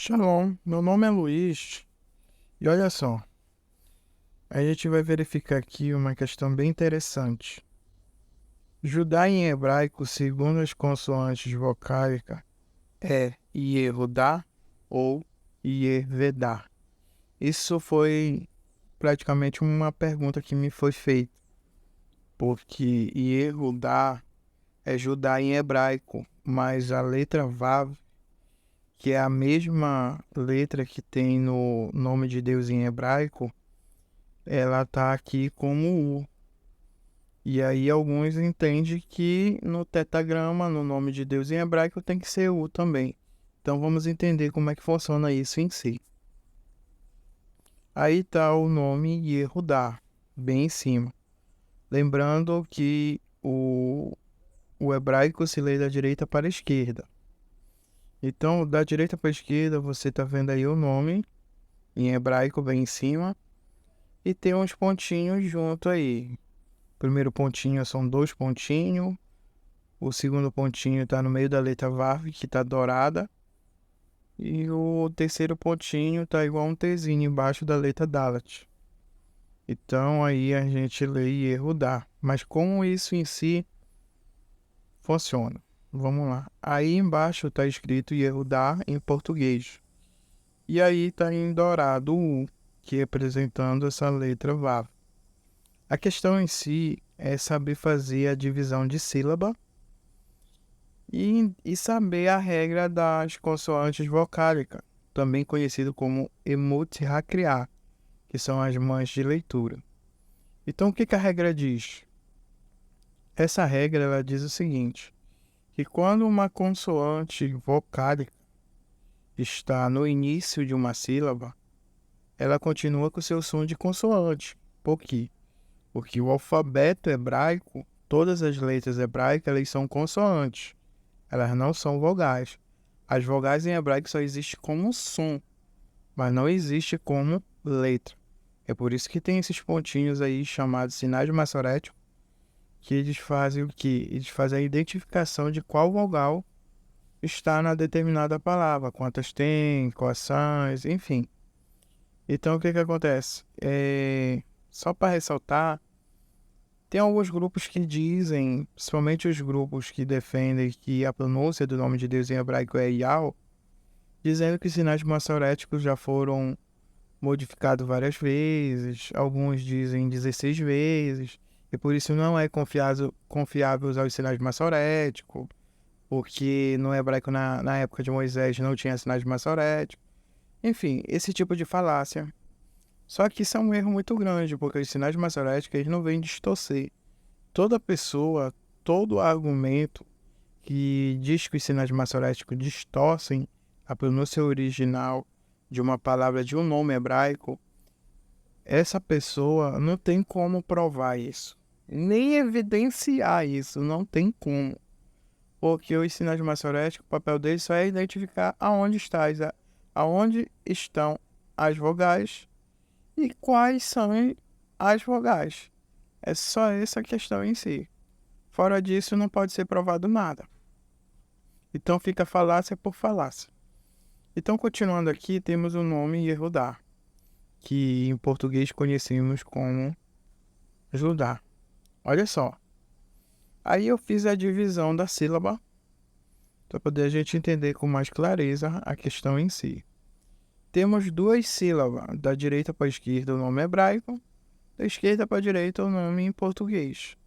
Shalom, meu nome é Luiz e olha só, a gente vai verificar aqui uma questão bem interessante. Judá em hebraico, segundo as consoantes vocálicas, é Yehudá ou Yevedá. Isso foi praticamente uma pergunta que me foi feita, porque Yehudá é Judá em hebraico, mas a letra Vav, que é a mesma letra que tem no nome de Deus em hebraico, ela tá aqui como U. E aí alguns entendem que no tetagrama, no nome de Deus em hebraico, tem que ser U também. Então vamos entender como é que funciona isso em si. Aí tá o nome Yehudá, bem em cima. Lembrando que o hebraico se lê da direita para a esquerda. Então, da direita para a esquerda, você tá vendo aí o nome em hebraico bem em cima. E tem uns pontinhos junto aí. Primeiro pontinho são dois pontinhos. O segundo pontinho está no meio da letra Vav, que está dourada. E o terceiro pontinho está igual um Tzinho embaixo da letra Dalet. Então aí a gente lê Yehudá. Mas como isso em si funciona? Vamos lá. Aí embaixo está escrito Yehudá em português. E aí está em dourado o U, que é representando essa letra Vav. A questão em si é saber fazer a divisão de sílaba e saber a regra das consoantes vocálicas, também conhecido como emut hakriá, que são as mães de leitura. Então, o que a regra diz? Essa regra ela diz o seguinte, que quando uma consoante vocálica está no início de uma sílaba, ela continua com seu som de consoante. Por quê? Porque o alfabeto hebraico, todas as letras hebraicas, elas são consoantes. Elas não são vogais. As vogais em hebraico só existem como som, mas não existe como letra. É por isso que tem esses pontinhos aí chamados sinais massoréticos, que eles fazem o quê? Eles fazem a identificação de qual vogal está na determinada palavra, quantas tem, quais são, enfim. Então o que acontece? Só para ressaltar, tem alguns grupos que dizem, principalmente os grupos que defendem que a pronúncia do nome de Deus em hebraico é Yahweh, dizendo que os sinais massoréticos já foram modificados várias vezes, alguns dizem 16 vezes, e por isso não é confiável usar os sinais massoréticos, porque no hebraico na época de Moisés não tinha sinais massoréticos. Enfim, esse tipo de falácia. Só que isso é um erro muito grande, porque os sinais massoréticos eles não vêm distorcer. Toda pessoa, todo argumento que diz que os sinais massoréticos distorcem a pronúncia original de uma palavra de um nome hebraico, essa pessoa não tem como provar isso, nem evidenciar isso, não tem como. Porque os sinais massoréticos, o papel deles só é identificar aonde estão as vogais e quais são as vogais. É só essa questão em si. Fora disso, não pode ser provado nada. Então fica falácia por falácia. Então, continuando aqui, temos o nome Yehudá, que em português conhecemos como Judá. Olha só. Aí eu fiz a divisão da sílaba para poder a gente entender com mais clareza a questão em si. Temos duas sílabas, da direita para a esquerda o nome hebraico, da esquerda para a direita o nome em português.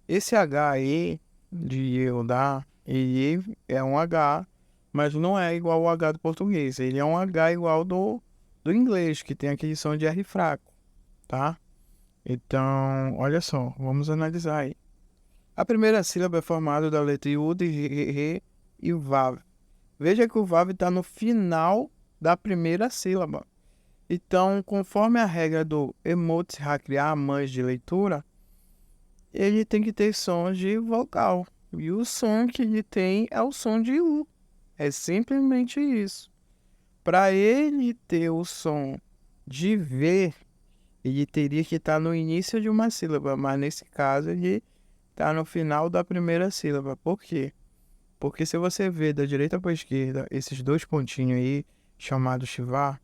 Esse HE de Yehudá, ele é um H, mas não é igual ao H do português. Ele é um H igual do inglês, que tem aquele som de R fraco, tá? Então, olha só, vamos analisar aí. A primeira sílaba é formada da letra Yud, Re e o Vav. Veja que o Vav está no final da primeira sílaba. Então, conforme a regra do Emot Hakriá, mães de leitura, ele tem que ter som de vogal. E o som que ele tem é o som de U. É simplesmente isso. Para ele ter o som de V, ele teria que estar no início de uma sílaba, mas nesse caso ele está no final da primeira sílaba. Por quê? Porque se você vê da direita para a esquerda, esses dois pontinhos aí chamado Shivá.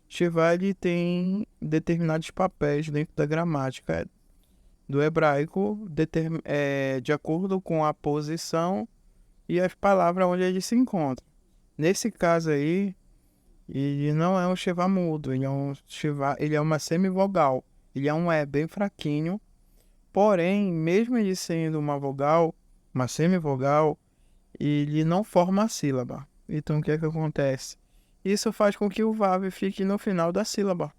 Shivá ele tem determinados papéis dentro da gramática do hebraico, de acordo com a posição e as palavras onde ele se encontra. Nesse caso aí, ele não é um Shivá mudo, ele é uma semivogal. Ele é um E bem fraquinho, porém, mesmo ele sendo uma vogal, uma semivogal, ele não forma a sílaba. Então, o que é que acontece? Isso faz com que o Vav fique no final da sílaba.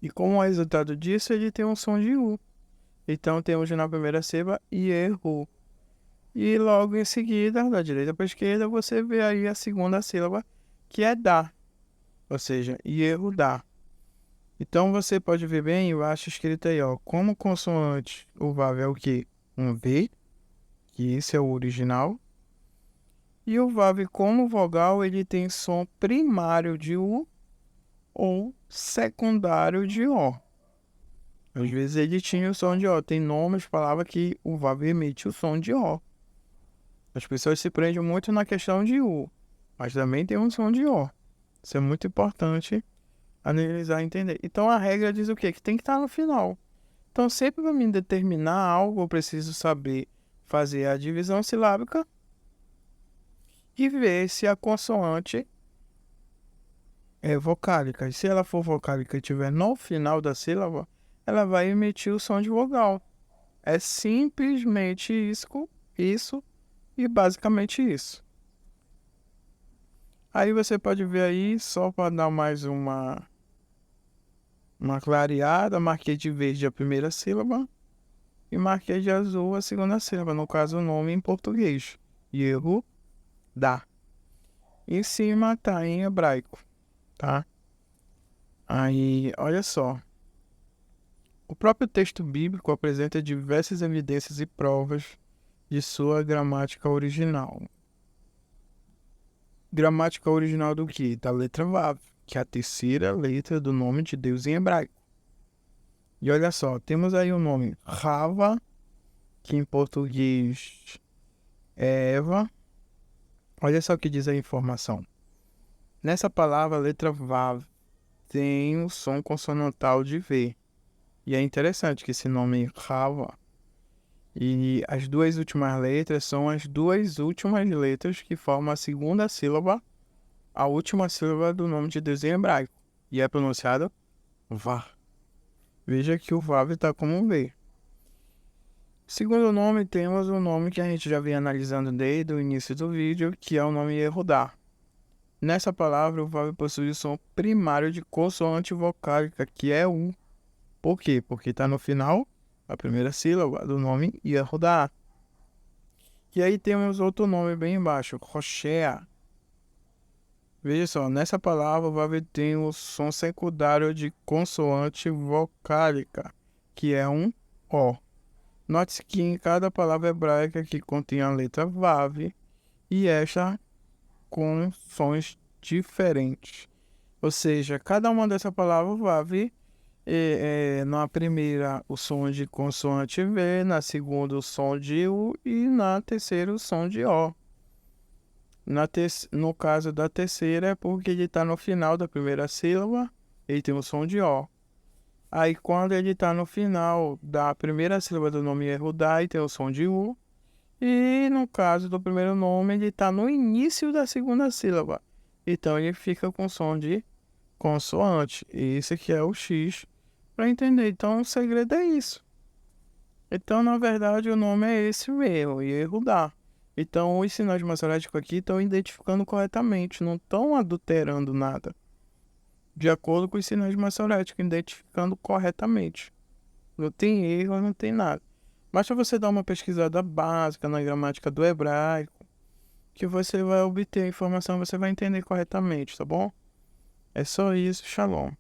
E como resultado disso, ele tem um som de U. Então, temos na primeira sílaba Yehu. E logo em seguida, da direita para a esquerda, você vê aí a segunda sílaba, que é Dá. Ou seja, Yehu Dá. Então, você pode ver bem embaixo escrito aí, ó. Como consoante, o Vav é o quê? Um V, que esse é o original. E o Vav como vogal, ele tem som primário de U ou secundário de O. Às vezes ele tinha o som de O. Tem nomes, palavras que o Vav emite o som de O. As pessoas se prendem muito na questão de U, mas também tem um som de O. Isso é muito importante analisar e entender. Então a regra diz o quê? Que tem que estar no final. Então sempre para mim determinar algo, eu preciso saber fazer a divisão silábica e ver se a consoante é vocálica. E se ela for vocálica e estiver no final da sílaba, ela vai emitir o som de vogal. É simplesmente isso e basicamente isso. Aí você pode ver aí, só para dar mais uma clareada, marquei de verde a primeira sílaba e marquei de azul a segunda sílaba, no caso o nome em português. Yehu Dá. Em cima tá em hebraico, tá? Aí, olha só. O próprio texto bíblico apresenta diversas evidências e provas de sua gramática original. Gramática original do quê? Da letra Vav, que é a terceira letra do nome de Deus em hebraico. E olha só, temos aí o nome Rava, que em português é Eva. Olha só o que diz a informação. Nessa palavra, a letra Vav tem o som consonantal de V. E é interessante que esse nome Rava e as duas últimas letras são as duas últimas letras que formam a segunda sílaba, a última sílaba do nome de Deus em hebraico. E é pronunciado Vá. Veja que o Vav está como um V. Segundo nome, temos o nome que a gente já vem analisando desde o início do vídeo, que é o nome Yehudá. Nessa palavra, o Vav possui o som primário de consoante vocálica, que é U. Por quê? Porque está no final, a primeira sílaba do nome Yehudá. E aí temos outro nome bem embaixo, Roshea. Veja só, nessa palavra o Vav tem o som secundário de consoante vocálica, que é um O. Note-se que em cada palavra hebraica que contém a letra Vav, e esta com sons diferentes. Ou seja, cada uma dessas palavras Vav, na primeira o som de consoante V, na segunda o som de U e na terceira o som de O. No caso da terceira é porque ele está no final da primeira sílaba, ele tem o som de O. Aí quando ele está no final da primeira sílaba do nome Yehudá, ele tem o som de U. E no caso do primeiro nome, ele está no início da segunda sílaba. Então ele fica com som de consoante. E esse aqui é o X para entender. Então o segredo é isso. Então, na verdade, o nome é esse mesmo, Yehudá. Então os sinais maçoréticos aqui estão identificando corretamente, não estão adulterando nada. De acordo com os sinais maçoréticos, identificando corretamente. Não tem erro, não tem nada. Basta você dar uma pesquisada básica na gramática do hebraico, que você vai obter a informação, você vai entender corretamente, tá bom? É só isso, shalom.